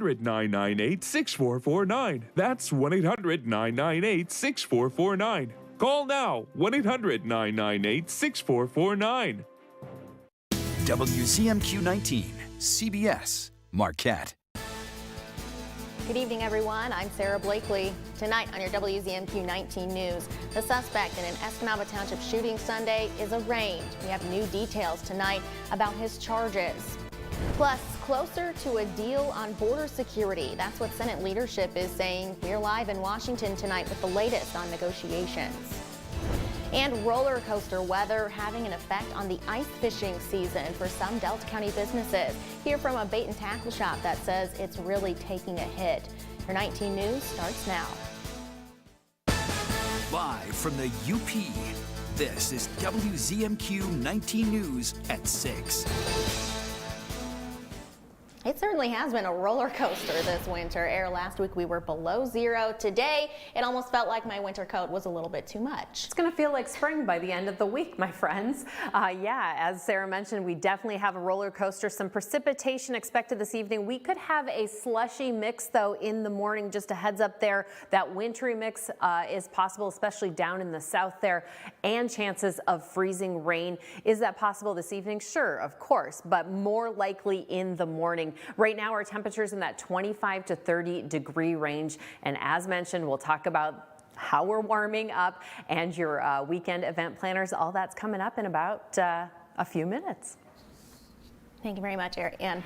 1-800-998-6449. That's 1-800-998-6449. Call now, 1-800-998-6449. WZMQ 19, CBS, Marquette. Good evening, everyone. I'm Sarah Blakely. Tonight on your WZMQ 19 news, the suspect in an Escanaba Township shooting Sunday is arraigned. We have new details tonight about his charges. Plus, closer to a deal on border security. That's what Senate leadership is saying. We're live in Washington tonight with the latest on negotiations. And roller coaster weather having an effect on the ice fishing season for some Delta County businesses. Hear from a bait and tackle shop that says it's really taking a hit. Your 19 news starts now. Live from the UP, this is WZMQ 19 News at 6. It certainly has been a roller coaster this winter. Last week we were below zero. Today it almost felt like my winter coat was a little bit too much. It's going to feel like spring by the end of the week, my friends. Yeah, as Sarah mentioned, we definitely have a roller coaster. Some precipitation expected this evening. We could have a slushy mix though in the morning. Just a heads up there, that wintry mix is possible, especially down in the south there, and chances of freezing rain. Is that possible this evening? Sure, of course, but more likely in the morning. Right now, our temperatures in that 25 to 30 degree range. And as mentioned, we'll talk about how we're warming up and your weekend event planners. All that's coming up in about a few minutes. Thank you very much, Eric. And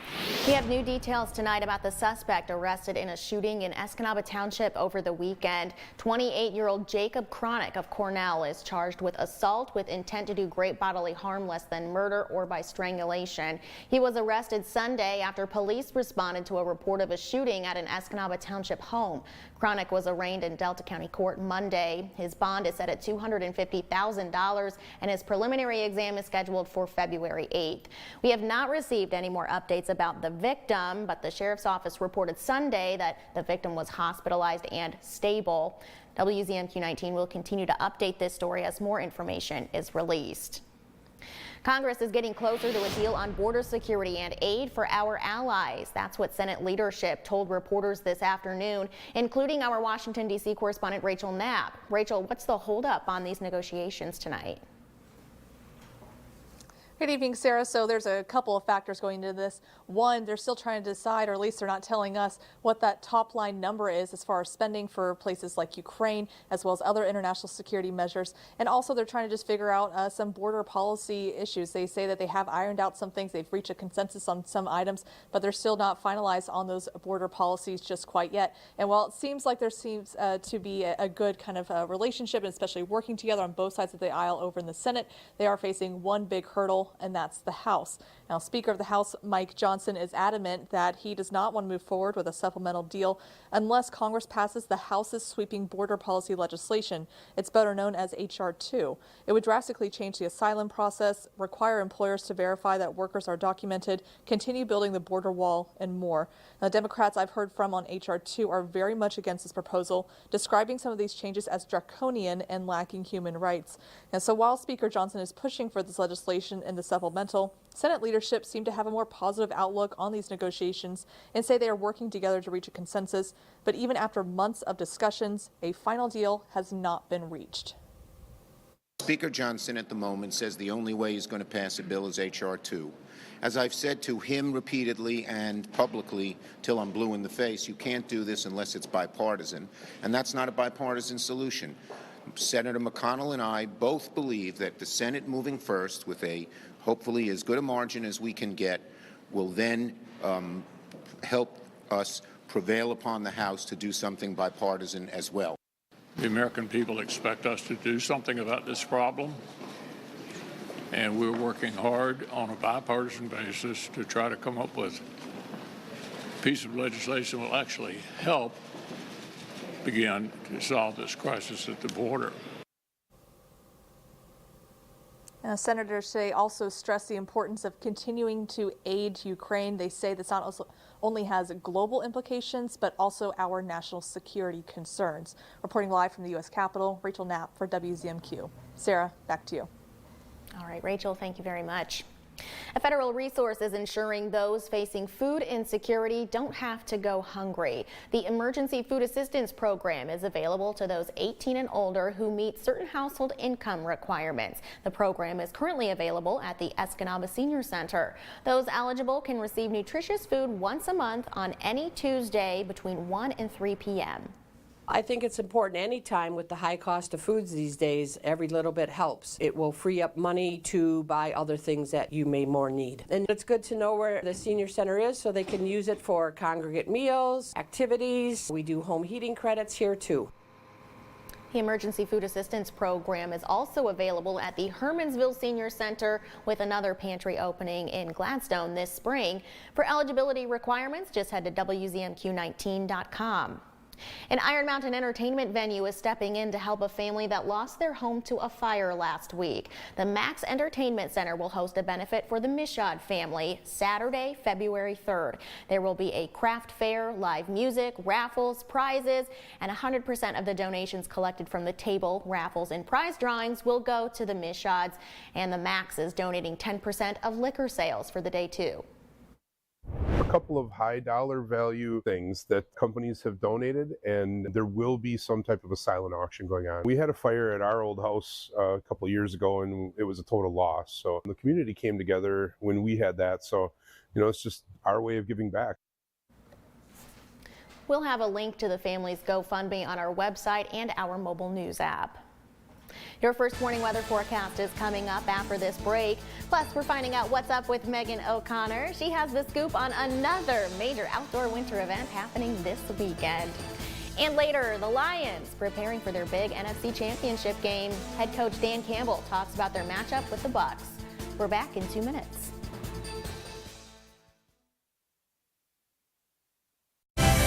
we have new details tonight about the suspect arrested in a shooting in Escanaba Township over the weekend. 28-year-old Jacob Cronick of Cornell is charged with assault with intent to do great bodily harm less than murder or by strangulation. He was arrested Sunday after police responded to a report of a shooting at an Escanaba Township home. Cronick was arraigned in Delta County Court Monday. His bond is set at $250,000 and his preliminary exam is scheduled for February 8th. We have not received any more updates about the victim, but the sheriff's office reported Sunday that the victim was hospitalized and stable. WZMQ 19 will continue to update this story as more information is released. Congress is getting closer to a deal on border security and aid for our allies. That's what Senate leadership told reporters this afternoon, including our Washington, D.C. correspondent Rachel Knapp. Rachel, what's the holdup on these negotiations tonight? Good evening, Sarah. So there's a couple of factors going into this. One, they're still trying to decide, or at least they're not telling us what that top line number is as far as spending for places like Ukraine, as well as other international security measures. And also they're trying to just figure out some border policy issues. They say that they have ironed out some things. They've reached a consensus on some items, but they're still not finalized on those border policies just quite yet. And while it seems like there seems to be a good kind of relationship, and especially working together on both sides of the aisle over in the Senate, they are facing one big hurdle, and that's the House. Now, Speaker of the House Mike Johnson is adamant that he does not want to move forward with a supplemental deal unless Congress passes the House's sweeping border policy legislation. It's better known as H.R. 2. It would drastically change the asylum process, require employers to verify that workers are documented, continue building the border wall, and more. Now, Democrats I've heard from on H.R. 2 are very much against this proposal, describing some of these changes as draconian and lacking human rights. And so while Speaker Johnson is pushing for this legislation in the supplemental, Senate leadership seem to have a more positive outlook on these negotiations and say they are working together to reach a consensus. But even after months of discussions, a final deal has not been reached. Speaker Johnson at the moment says the only way he's going to pass a bill is H.R. 2. As I've said to him repeatedly and publicly till I'm blue in the face, you can't do this unless it's bipartisan, and that's not a bipartisan solution. Senator McConnell and I both believe that the Senate moving first with a hopefully as good a margin as we can get will then help us prevail upon the House to do something bipartisan as well. The American people expect us to do something about this problem, and we're working hard on a bipartisan basis to try to come up with a piece of legislation that will actually help begin to solve this crisis at the border. Senators today also stress the importance of continuing to aid Ukraine. They say this not only has global implications, but also our national security concerns. Reporting live from the U.S. Capitol, Rachel Knapp for WZMQ. Sarah, back to you. All right, Rachel, thank you very much. A federal resource is ensuring those facing food insecurity don't have to go hungry. The Emergency Food Assistance Program is available to those 18 and older who meet certain household income requirements. The program is currently available at the Escanaba Senior Center. Those eligible can receive nutritious food once a month on any Tuesday between 1 and 3 p.m. I think it's important anytime with the high cost of foods these days, every little bit helps. It will free up money to buy other things that you may more need. And it's good to know where the senior center is so they can use it for congregate meals, activities. We do home heating credits here too. The Emergency Food Assistance Program is also available at the Hermansville Senior Center, with another pantry opening in Gladstone this spring. For eligibility requirements, just head to WZMQ19.com. An Iron Mountain entertainment venue is stepping in to help a family that lost their home to a fire last week. The Max Entertainment Center will host a benefit for the Michaud family Saturday, February 3rd. There will be a craft fair, live music, raffles, prizes, and 100% of the donations collected from the table, raffles, and prize drawings will go to the Michauds, and the Max is donating 10% of liquor sales for the day too. A couple of high dollar value things that companies have donated, and there will be some type of a silent auction going on. We had a fire at our old house a couple of years ago, and it was a total loss. So the community came together when we had that. So, you know, it's just our way of giving back. We'll have a link to the family's GoFundMe on our website and our mobile news app. Your first morning weather forecast is coming up after this break. Plus, we're finding out what's up with Megan O'Connor. She has the scoop on another major outdoor winter event happening this weekend. And later, the Lions preparing for their big NFC Championship game. Head coach Dan Campbell talks about their matchup with the Bucs. We're back in 2 minutes.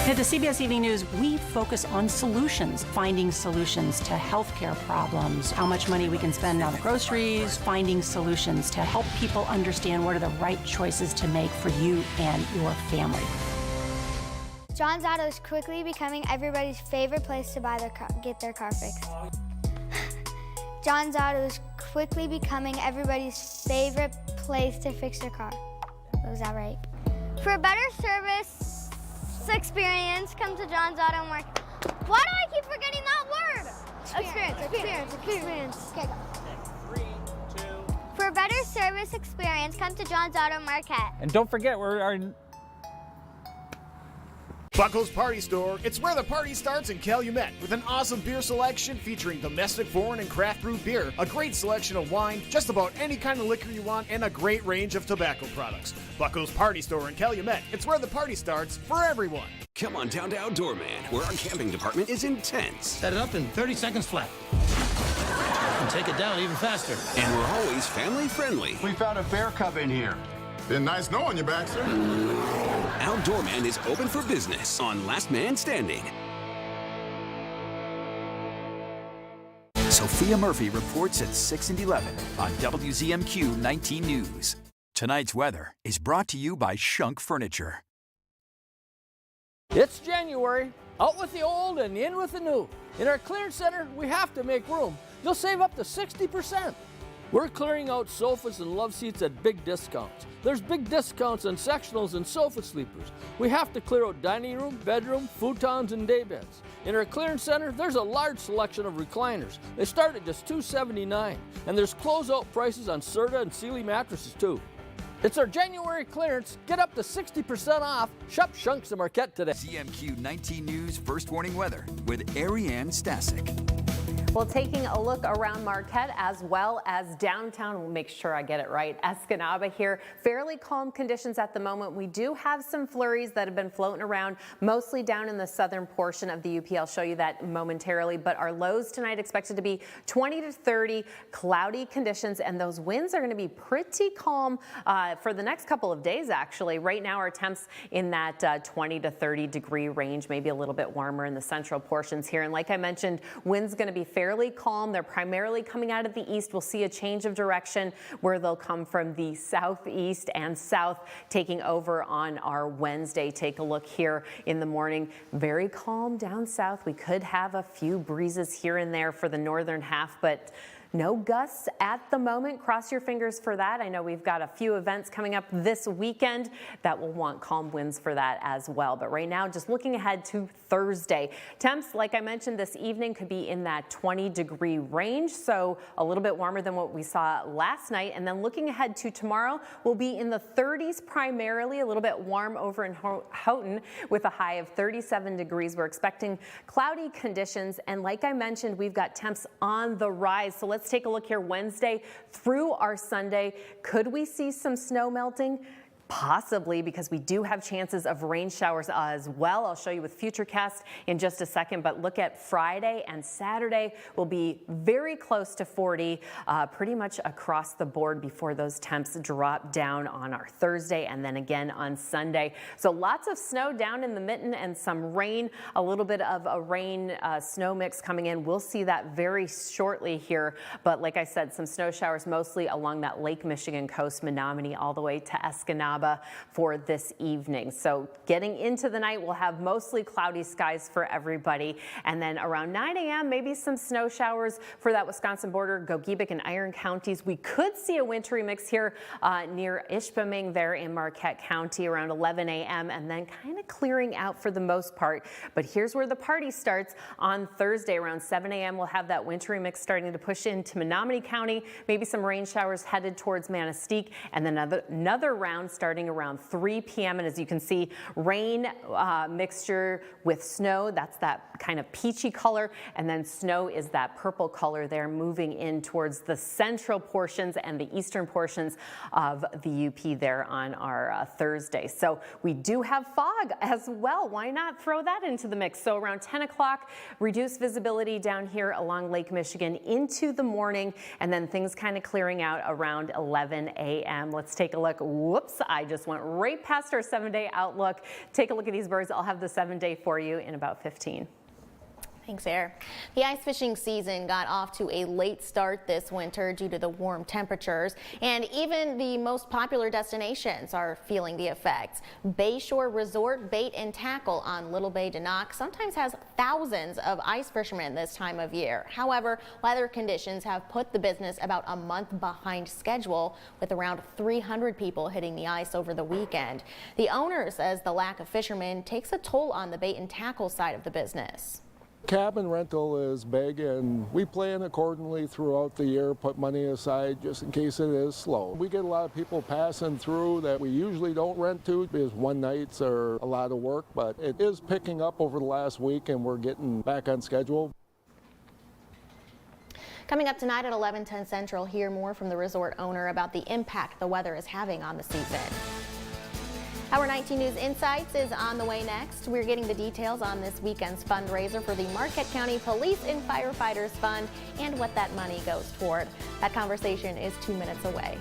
At the CBS Evening News, we focus on solutions, finding solutions to healthcare problems, how much money we can spend on groceries, finding solutions to help people understand what are the right choices to make for you and your family. John's Auto is quickly becoming everybody's favorite place to get their car fixed. John's Auto is quickly becoming everybody's favorite place to fix their car. Was that right? For a better service experience, come to John's Auto Market. Why do I keep forgetting that word? Experience. Okay, go. 3, 2. For a better service experience, come to John's Auto Market. And don't forget, Buckles Party Store. It's where the party starts in Calumet, with an awesome beer selection featuring domestic, foreign, and craft brew beer, a great selection of wine, just about any kind of liquor you want, and a great range of tobacco products. Buckles Party Store in Calumet. It's where the party starts for everyone. Come on down to Outdoor Man, where our camping department is intense. Set it up in 30 seconds flat. And take it down even faster. And we're always family friendly. We found a bear cub in here. Been nice knowing you, Baxter. Outdoor Man is open for business on Last Man Standing. Sophia Murphy reports at 6 and 11 on WZMQ 19 News. Tonight's weather is brought to you by Shunk Furniture. It's January. Out with the old and in with the new. In our clearance center, we have to make room. You'll save up to 60%. We're clearing out sofas and love seats at big discounts. There's big discounts on sectionals and sofa sleepers. We have to clear out dining room, bedroom, futons, and daybeds. In our clearance center, there's a large selection of recliners. They start at just $279, and there's closeout prices on Serta and Sealy mattresses too. It's our January clearance. Get up to 60% off. Shop Shunks and Marquette today. ZMQ 19 News First Warning Weather with Ariane Stasic. Well, taking a look around Marquette as well as downtown, we'll make sure I get it right, Escanaba here. Fairly calm conditions at the moment. We do have some flurries that have been floating around, mostly down in the southern portion of the UP. I'll show you that momentarily, but our lows tonight expected to be 20 to 30, cloudy conditions, and those winds are going to be pretty calm for the next couple of days, actually. Right now, our temps in that 20 to 30 degree range, maybe a little bit warmer in the central portions here. And like I mentioned, winds going to be fairly calm. They're primarily coming out of the east. We'll see a change of direction where they'll come from the southeast and south, taking over on our Wednesday. Take a look here in the morning. Very calm down south. We could have a few breezes here and there for the northern half, but No gusts at the moment. Cross your fingers for that. I know we've got a few events coming up this weekend that will want calm winds for that as well. But right now, just looking ahead to Thursday. Temps, like I mentioned, this evening could be in that 20-degree range, so a little bit warmer than what we saw last night. And then looking ahead to tomorrow, we'll be in the 30s primarily, a little bit warm over in Houghton with a high of 37 degrees. We're expecting cloudy conditions. And like I mentioned, we've got temps on the rise. So let's take a look here Wednesday through our Sunday. Could we see some snow melting? Possibly, because we do have chances of rain showers as well. I'll show you with Futurecast in just a second, but look at Friday and Saturday will be very close to 40 pretty much across the board before those temps drop down on our Thursday and then again on Sunday. So lots of snow down in the mitten and some rain, a little bit of a rain snow mix coming in. We'll see that very shortly here, but like I said, some snow showers mostly along that Lake Michigan coast, Menominee all the way to Escanaba for this evening. So getting into the night, we'll have mostly cloudy skies for everybody. And then around 9 a.m., maybe some snow showers for that Wisconsin border, Gogebic and Iron counties. We could see a wintry mix here near Ishpeming there in Marquette County around 11 a.m. and then kind of clearing out for the most part. But here's where the party starts on Thursday around 7 a.m. We'll have that wintry mix starting to push into Menominee County, maybe some rain showers headed towards Manistee, and then another round starting around 3 p.m. And as you can see, rain mixture with snow. That's that kind of peachy color. And then snow is that purple color there moving in towards the central portions and the eastern portions of the UP there on our Thursday. So we do have fog as well. Why not throw that into the mix? So around 10 o'clock, reduced visibility down here along Lake Michigan into the morning, and then things kind of clearing out around 11 a.m. Let's take a look. Whoops, I just went right past our 7-day outlook. Take a look at these birds. I'll have the 7-day for you in about 15. Thanks, Air. The ice fishing season got off to a late start this winter due to the warm temperatures, and even the most popular destinations are feeling the effects. Bayshore Resort Bait and Tackle on Little Bay Denok sometimes has thousands of ice fishermen this time of year. However, weather conditions have put the business about a month behind schedule, with around 300 people hitting the ice over the weekend. The owner says the lack of fishermen takes a toll on the bait and tackle side of the business. Cabin rental is big, and we plan accordingly throughout the year, put money aside just in case it is slow. We get a lot of people passing through that we usually don't rent to because one nights are a lot of work, but it is picking up over the last week and we're getting back on schedule. Coming up tonight at 11:10 Central, hear more from the resort owner about the impact the weather is having on the season. Our 19 News Insights is on the way next. We're getting the details on this weekend's fundraiser for the Marquette County Police and Firefighters Fund and what that money goes toward. That conversation is 2 minutes away.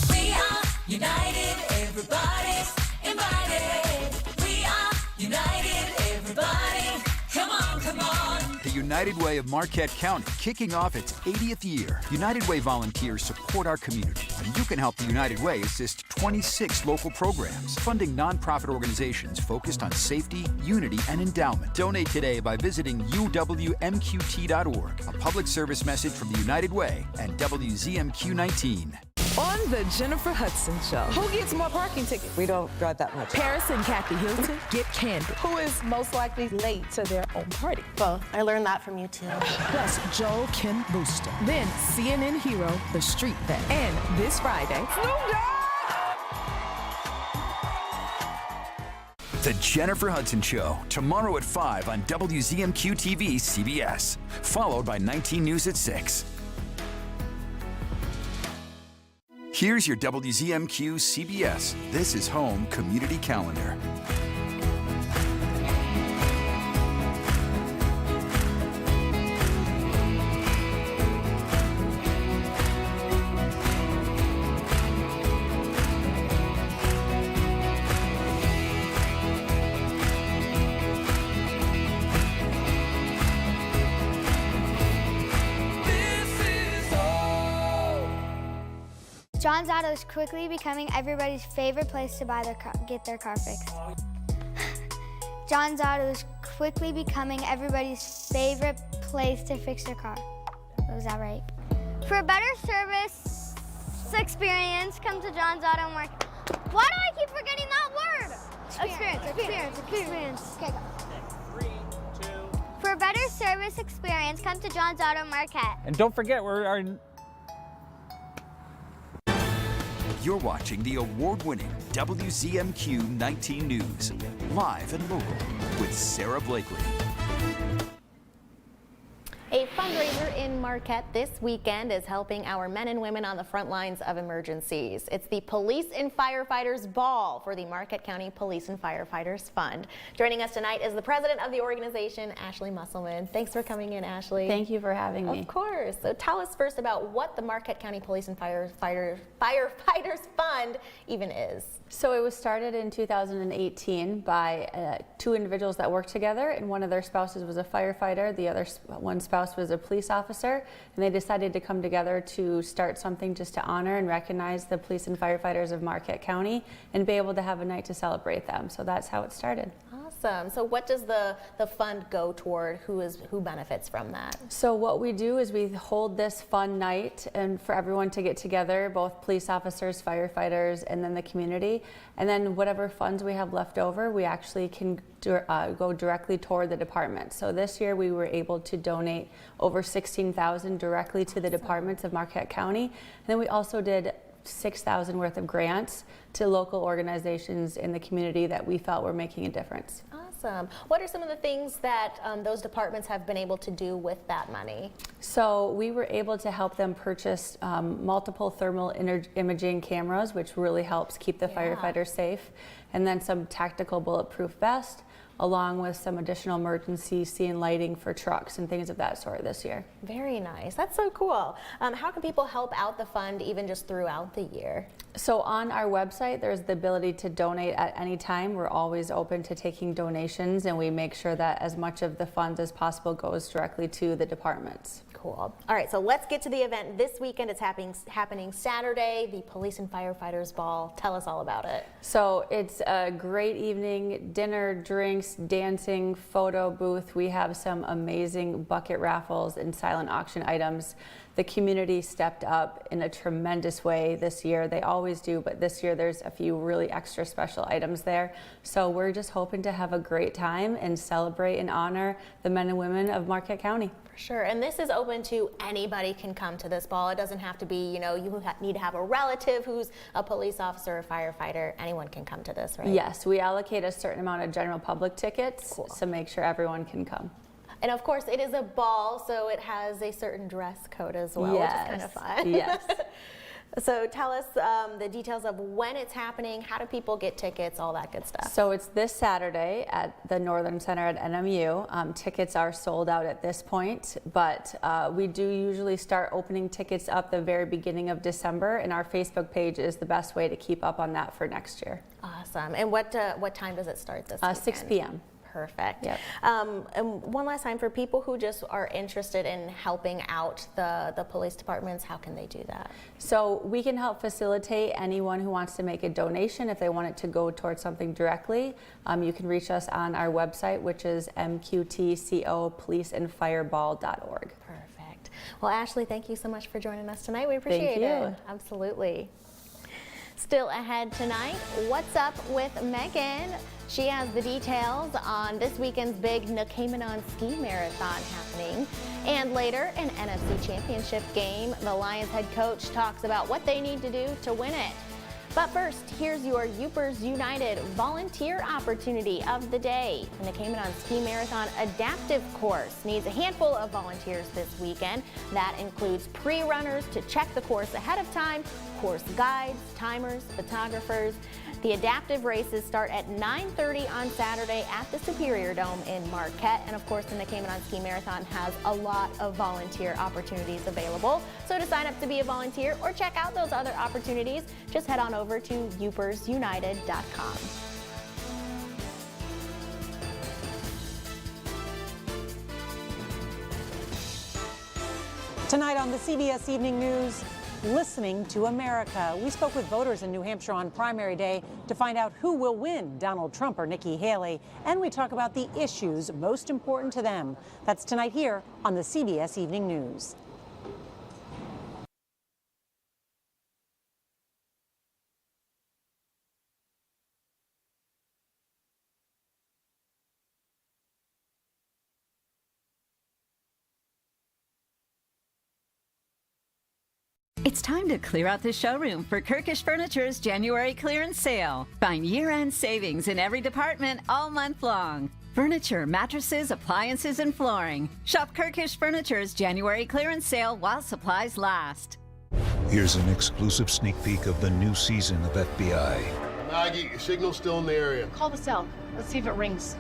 We are united, everybody's invited. We are united, everybody. Come on, come on. The United Way of Marquette County, kicking off its 80th year. United Way volunteers support our community, and you can help the United Way assist 26 local programs, funding nonprofit organizations focused on safety, unity, and endowment. Donate today by visiting uwmqt.org. A public service message from the United Way and WZMQ 19. On the Jennifer Hudson Show. Who gets more parking tickets? We don't drive that much. Paris and Kathy Hilton get candy. Who is most likely late to their own party? Well, I learned that from you too. Plus, Joel Kim Booster. Then CNN hero, The Street Vet. And this Friday, Snoop Dogg! The Jennifer Hudson Show, tomorrow at 5 on WZMQ TV CBS, followed by 19 News at 6. Here's your WZMQ CBS This is Home Community Calendar. John's Auto is quickly becoming everybody's favorite place to buy get their car fixed. John's Auto is quickly becoming everybody's favorite place to fix their car. Was that right? For a better service experience, come to John's Auto Market. Why do I keep forgetting that word? Experience. Okay, go. 3, 2. For a better service experience, come to John's Auto Market. And don't forget, You're watching the award-winning WZMQ 19 News, live and local with Sarah Blakely. A fundraiser in Marquette this weekend is helping our men and women on the front lines of emergencies. It's the Police and Firefighters Ball for the Marquette County Police and Firefighters Fund. Joining us tonight is the president of the organization, Ashley Musselman. Thanks for coming in, Ashley. Thank you for having me. Of course. So tell us first about what the Marquette County Police and Firefighters Fund even is. So it was started in 2018 by two individuals that worked together, and one of their spouses was a firefighter, the other one spouse was a police officer, and they decided to come together to start something just to honor and recognize the police and firefighters of Marquette County and be able to have a night to celebrate them. So that's how it started. Awesome. So what does the fund go toward? Who benefits from that? So what we do is we hold this fun night and for everyone to get together, both police officers, firefighters, and then the community. And then whatever funds we have left over, we actually can go directly toward the department. So this year we were able to donate over $16,000 directly to the departments of Marquette County. And then we also did $6,000 worth of grants to local organizations in the community that we felt were making a difference. Awesome. What are some of the things that those departments have been able to do with that money? So we were able to help them purchase multiple thermal imaging cameras, which really helps keep the firefighters safe, and then some tactical bulletproof vests, along with some additional emergency scene lighting for trucks and things of that sort this year. Very nice. That's so cool. How can people help out the fund even just throughout the year? So on our website, there's the ability to donate at any time. We're always open to taking donations, and we make sure that as much of the funds as possible goes directly to the departments. Cool. All right, so let's get to the event this weekend. It's happening Saturday, the Police and Firefighters Ball. Tell us all about it. So it's a great evening, dinner, drinks, dancing, photo booth. We have some amazing bucket raffles and silent auction items. The community stepped up in a tremendous way this year. They always do, but this year there's a few really extra special items there. So we're just hoping to have a great time and celebrate and honor the men and women of Marquette County. For sure, and this is open to anybody can come to this ball. It doesn't have to be, you need to have a relative who's a police officer or firefighter. Anyone can come to this, right? Yes, we allocate a certain amount of general public tickets to make sure everyone can come. And of course, it is a ball, so it has a certain dress code as well, which is kind of fun. Yes. So tell us the details of when it's happening, how do people get tickets, all that good stuff. So it's this Saturday at the Northern Center at NMU. Tickets are sold out at this point, but we do usually start opening tickets up the very beginning of December, and our Facebook page is the best way to keep up on that for next year. Awesome. And what time does it start this weekend? 6 p.m. Perfect. Yep. And one last time, for people who just are interested in helping out the police departments, how can they do that? So we can help facilitate anyone who wants to make a donation if they want it to go towards something directly. You can reach us on our website, which is mqtcopoliceandfireball.org. Perfect. Well, Ashley, thank you so much for joining us tonight. We appreciate it. Absolutely. Still ahead tonight, what's up with Megan? She has the details on this weekend's big Nakamenon Ski Marathon happening. And later, an NFC Championship game. The Lions head coach talks about what they need to do to win it. But first, here's your Upers United volunteer opportunity of the day. The Nakamenon Ski Marathon Adaptive Course needs a handful of volunteers this weekend. That includes pre-runners to check the course ahead of time, course guides, timers, photographers. The adaptive races start at 9:30 on Saturday at the Superior Dome in Marquette. And of course, the Nakamenon Ski Marathon has a lot of volunteer opportunities available. So to sign up to be a volunteer or check out those other opportunities, just head on over to upersunited.com. Tonight on the CBS Evening News, listening to America. We spoke with voters in New Hampshire on primary day to find out who will win, Donald Trump or Nikki Haley. And we talk about the issues most important to them. That's tonight here on the CBS Evening News. It's time to clear out the showroom for Kirkish Furniture's January clearance sale. Find year-end savings in every department all month long. Furniture, mattresses, appliances, and flooring. Shop Kirkish Furniture's January clearance sale while supplies last. Here's an exclusive sneak peek of the new season of FBI. Maggie, your signal's still in the area. Call the cell. Let's see if it rings.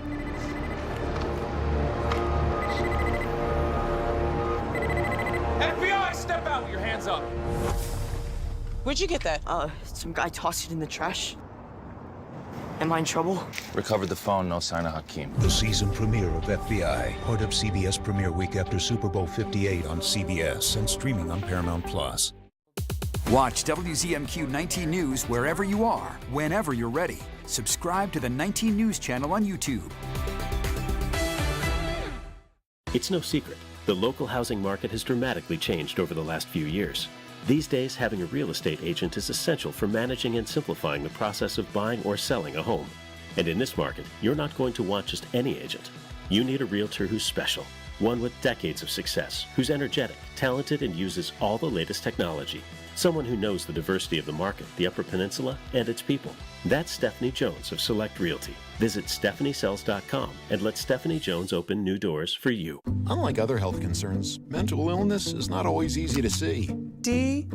FBI, step out with your hands up. Where'd you get that? Some guy tossed it in the trash. Am I in trouble? Recovered the phone, no sign of Hakeem. The season premiere of FBI, part of CBS Premiere Week after Super Bowl 58 on CBS and streaming on Paramount+. Watch WZMQ 19 News wherever you are, whenever you're ready. Subscribe to the 19 News channel on YouTube. It's no secret. The local housing market has dramatically changed over the last few years. These days, having a real estate agent is essential for managing and simplifying the process of buying or selling a home. And in this market, you're not going to want just any agent. You need a realtor who's special, one with decades of success, who's energetic, talented, and uses all the latest technology. Someone who knows the diversity of the market, the Upper Peninsula, and its people. That's Stephanie Jones of Select Realty. Visit stephaniesells.com and let Stephanie Jones open new doors for you. Unlike other health concerns, mental illness is not always easy to see. D-E-P-R.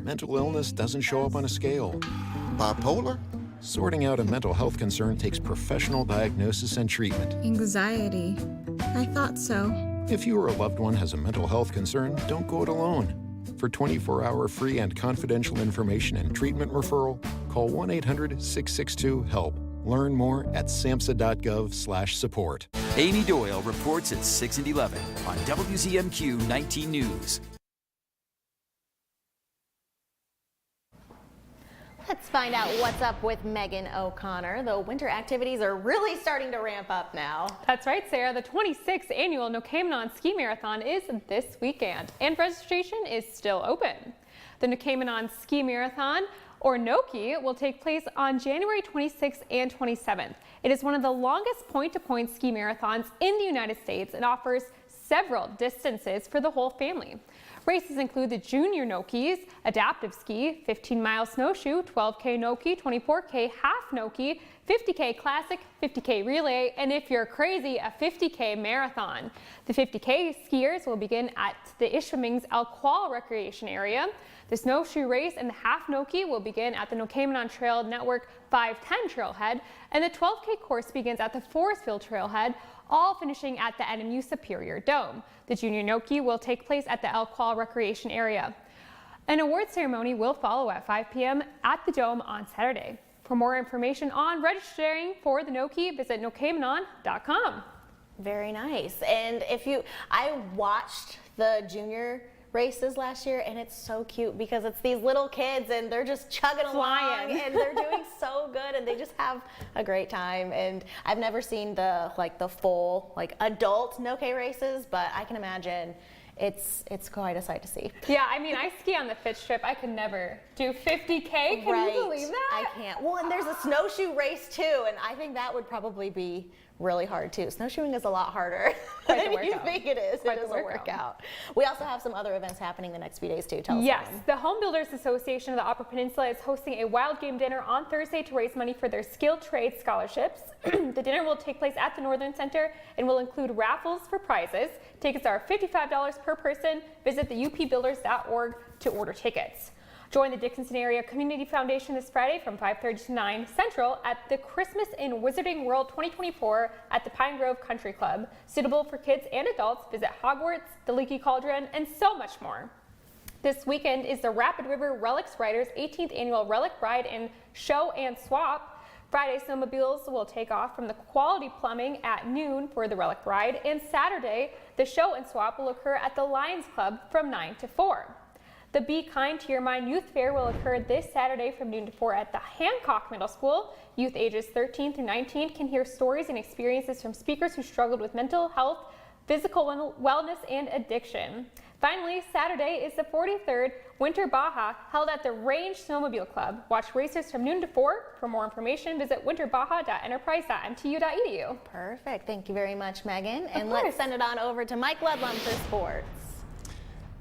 Mental illness doesn't show up on a scale. Bipolar? Sorting out a mental health concern takes professional diagnosis and treatment. Anxiety. I thought so. If you or a loved one has a mental health concern, don't go it alone. For 24-hour free and confidential information and treatment referral, call 1-800-662-HELP. Learn more at samhsa.gov/support. Amy Doyle reports at 6 and 11 on WZMQ 19 News. Let's find out what's up with Megan O'Connor. The winter activities are really starting to ramp up now. That's right, Sarah. The 26th annual Nokamanon Ski Marathon is this weekend, and registration is still open. The Nokamanon Ski Marathon, or Noki, will take place on January 26th and 27th. It is one of the longest point-to-point ski marathons in the United States and offers several distances for the whole family. Races include the Junior Nokis, Adaptive Ski, 15-mile Snowshoe, 12K Noki, 24K Half Noki, 50K Classic, 50K Relay, and if you're crazy, a 50K Marathon. The 50K skiers will begin at the Ishpeming's El Qual Recreation Area. The Snowshoe Race and the Half Noki will begin at the Nokamanon Trail Network 510 Trailhead, and the 12K course begins at the Forestville Trailhead, all finishing at the NMU Superior Dome. The Junior Noki will take place at the El Qual Recreation Area. An award ceremony will follow at 5 p.m. at the Dome on Saturday. For more information on registering for the Noki, visit nokamanon.com. Very nice. And I watched the junior races last year, and it's so cute because it's these little kids and they're just chugging along and they're doing so good and they just have a great time. And I've never seen the full adult Noke races, but I can imagine it's quite a sight to see. Yeah, I mean, I ski on the Fitz Strip. I could never do 50K. Can you believe that? I can't. Well, and there's a snowshoe race too, and I think that would probably be really hard too. Snowshoeing is a lot harder than you think it is. It is a workout. We also have some other events happening the next few days too. Tell us Yes, about them. the Home Builders Association of the Upper Peninsula is hosting a wild game dinner on Thursday to raise money for their skilled trade scholarships. The dinner will take place at the Northern Center and will include raffles for prizes. Tickets are $55 per person. Visit the upbuilders.org to order tickets. Join the Dickinson Area Community Foundation this Friday from 5:30 to 9 Central at the Christmas in Wizarding World 2024 at the Pine Grove Country Club. Suitable for kids and adults. Visit Hogwarts, the Leaky Cauldron, and so much more. This weekend is the Rapid River Relics Riders 18th Annual Relic Ride and Show and Swap. Friday, snowmobiles will take off from the Quality Plumbing at noon for the Relic Ride, and Saturday, the show and swap will occur at the Lions Club from 9 to 4. The Be Kind to Your Mind Youth Fair will occur this Saturday from noon to 4 at the Hancock Middle School. Youth ages 13 through 19 can hear stories and experiences from speakers who struggled with mental health, physical wellness, and addiction. Finally, Saturday is the 43rd Winter Baja held at the Range Snowmobile Club. Watch races from noon to 4. For more information, visit winterbaja.enterprise.mtu.edu. Perfect. Thank you very much, Megan. And let's send it on over to Mike Ludlum for sports.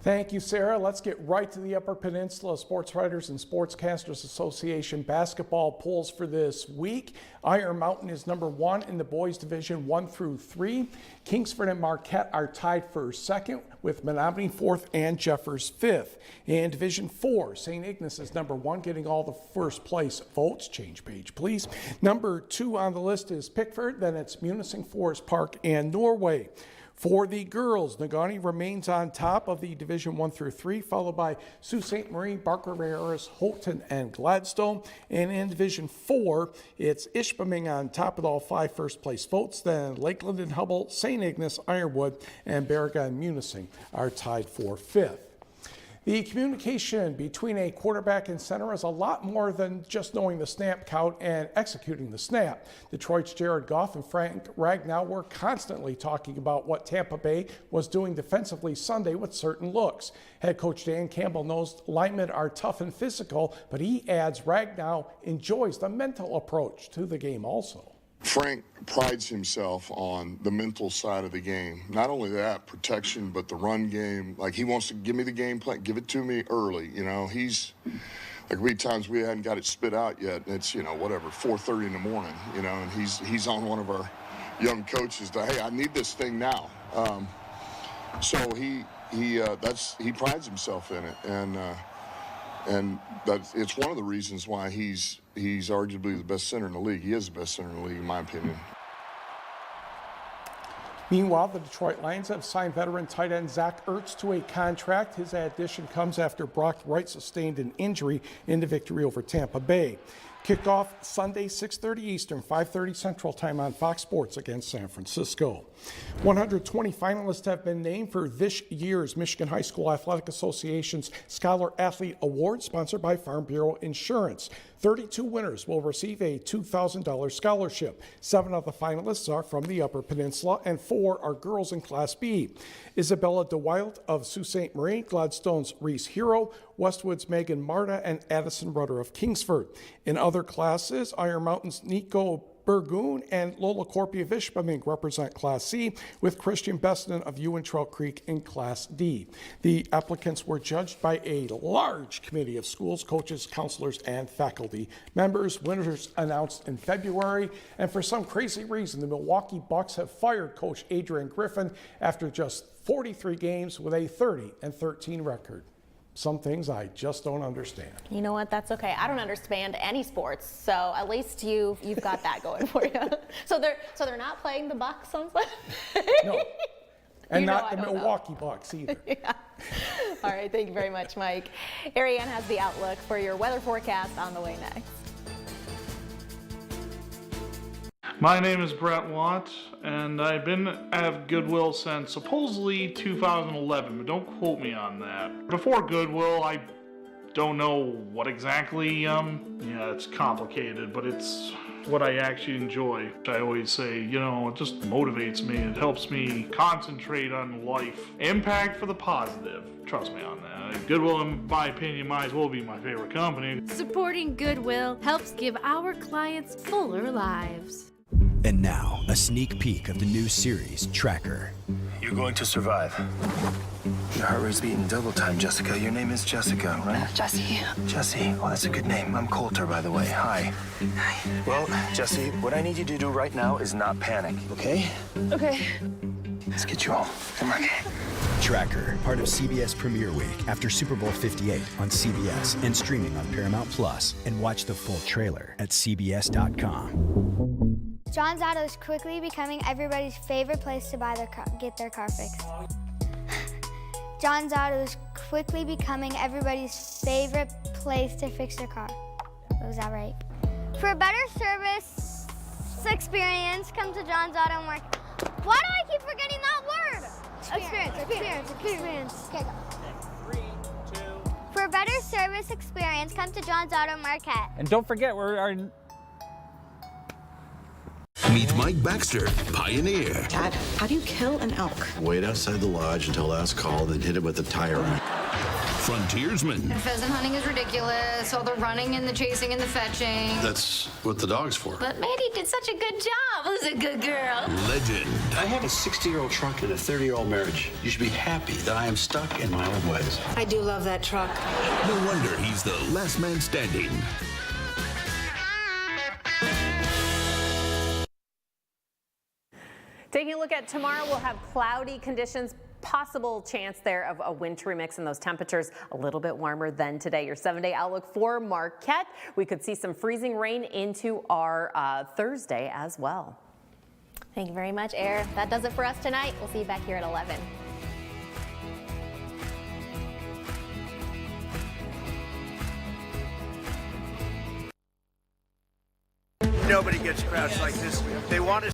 Thank you, Sarah. Let's get right to the Upper Peninsula Sports Writers and Sportscasters Association basketball polls for this week. Iron Mountain is number 1 in the boys division 1 through 3. Kingsford and Marquette are tied for second, with Menominee 4th and Jeffers 5th. In Division 4, St. Ignace is number 1, getting all the first place votes. Change page, please. Number 2 on the list is Pickford, then it's Munising, Forest Park, and Norway. For the girls, Negaunee remains on top of the Division 1 through 3, followed by Sault Ste. Marie, Barker Harris, Houghton, and Gladstone. And in Division 4, it's Ishpeming on top with all 5 first place votes. Then Lakeland and Hubble, St. Ignace, Ironwood, and Baraga and Munising are tied for 5th. The communication between a quarterback and center is a lot more than just knowing the snap count and executing the snap. Detroit's Jared Goff and Frank Ragnow were constantly talking about what Tampa Bay was doing defensively Sunday with certain looks. Head coach Dan Campbell knows linemen are tough and physical, but he adds Ragnow enjoys the mental approach to the game also. Frank prides himself on the mental side of the game. Not only that, protection, but the run game. Like, he wants to give me the game plan, give it to me early. You know, he's, like, we times we hadn't got it spit out yet. And it's, 4:30 in the morning, and he's on one of our young coaches to, hey, I need this thing now. So he prides himself in it. And it's one of the reasons why he's arguably the best center in the league. He is the best center in the league, in my opinion. Meanwhile, the Detroit Lions have signed veteran tight end Zach Ertz to a contract. His addition comes after Brock Wright sustained an injury in the victory over Tampa Bay. Kickoff Sunday, 6:30 Eastern, 5:30 Central Time on Fox Sports against San Francisco. 120 finalists have been named for this year's Michigan High School Athletic Association's Scholar Athlete Award, sponsored by Farm Bureau Insurance. 32 winners will receive a $2,000 scholarship. 7 of the finalists are from the Upper Peninsula, and 4 are girls in Class B. Isabella DeWild of Sault Ste. Marie, Gladstone's Reese Hero, Westwood's Megan Marta, and Addison Rudder of Kingsford. In other classes, Iron Mountain's Nico Burgoon and Lola Corpy of Ishpeming represent Class C, with Christian Bessenden of Ewan Trail Creek in Class D. The applicants were judged by a large committee of schools, coaches, counselors, and faculty members. Winners announced in February, and for some crazy reason, the Milwaukee Bucks have fired Coach Adrian Griffin after just 43 games with a 30-13 record. Some things I just don't understand. You know what? That's okay. I don't understand any sports, so at least you've got that going for you. So they're not playing the Bucks on Sunday? No, and not the Milwaukee Bucks either. Yeah. All right. Thank you very much, Mike. Ariane has the outlook for your weather forecast on the way next. My name is Brett Watt, and I've been at Goodwill since supposedly 2011, but don't quote me on that. Before Goodwill, I don't know what exactly, it's complicated, but it's what I actually enjoy. I always say, it just motivates me. It helps me concentrate on life. Impact for the positive. Trust me on that. Goodwill, in my opinion, might as well be my favorite company. Supporting Goodwill helps give our clients fuller lives. And now, a sneak peek of the new series, Tracker. You're going to survive. Your heart rate's beating double time, Jessica. Your name is Jessica, right? Jessie. Jessie. Oh, that's a good name. I'm Coulter, by the way. Hi. Hi. Well, Jessie, what I need you to do right now is not panic, okay? Okay. Let's get you home. Come on. Tracker, part of CBS Premiere Week after Super Bowl 58 on CBS and streaming on Paramount Plus. And watch the full trailer at CBS.com. John's Auto is quickly becoming everybody's favorite place to get their car fixed. John's Auto is quickly becoming everybody's favorite place to fix their car. Was that right? For a better service experience, come to John's Auto Market. Why do I keep forgetting that word? Experience. Okay, go. 3, 2. For a better service experience, come to John's Auto Market. And don't forget, Meet Mike Baxter, Pioneer. Dad, how do you kill an elk? Wait outside the lodge until last call, then hit it with a tire iron. Frontiersman. Pheasant hunting is ridiculous. All the running and the chasing and the fetching. That's what the dog's for. But Maddie did such a good job. Who's a good girl? Legend. I have a 60-year-old truck and a 30-year-old marriage. You should be happy that I am stuck in my old ways. I do love that truck. No wonder he's the last man standing. Taking a look at tomorrow, we'll have cloudy conditions, possible chance there of a wintry mix in those temperatures, a little bit warmer than today. Your 7-day outlook for Marquette. We could see some freezing rain into our Thursday as well. Thank you very much, Air. That does it for us tonight. We'll see you back here at 11. Nobody gets crowds like this. They want to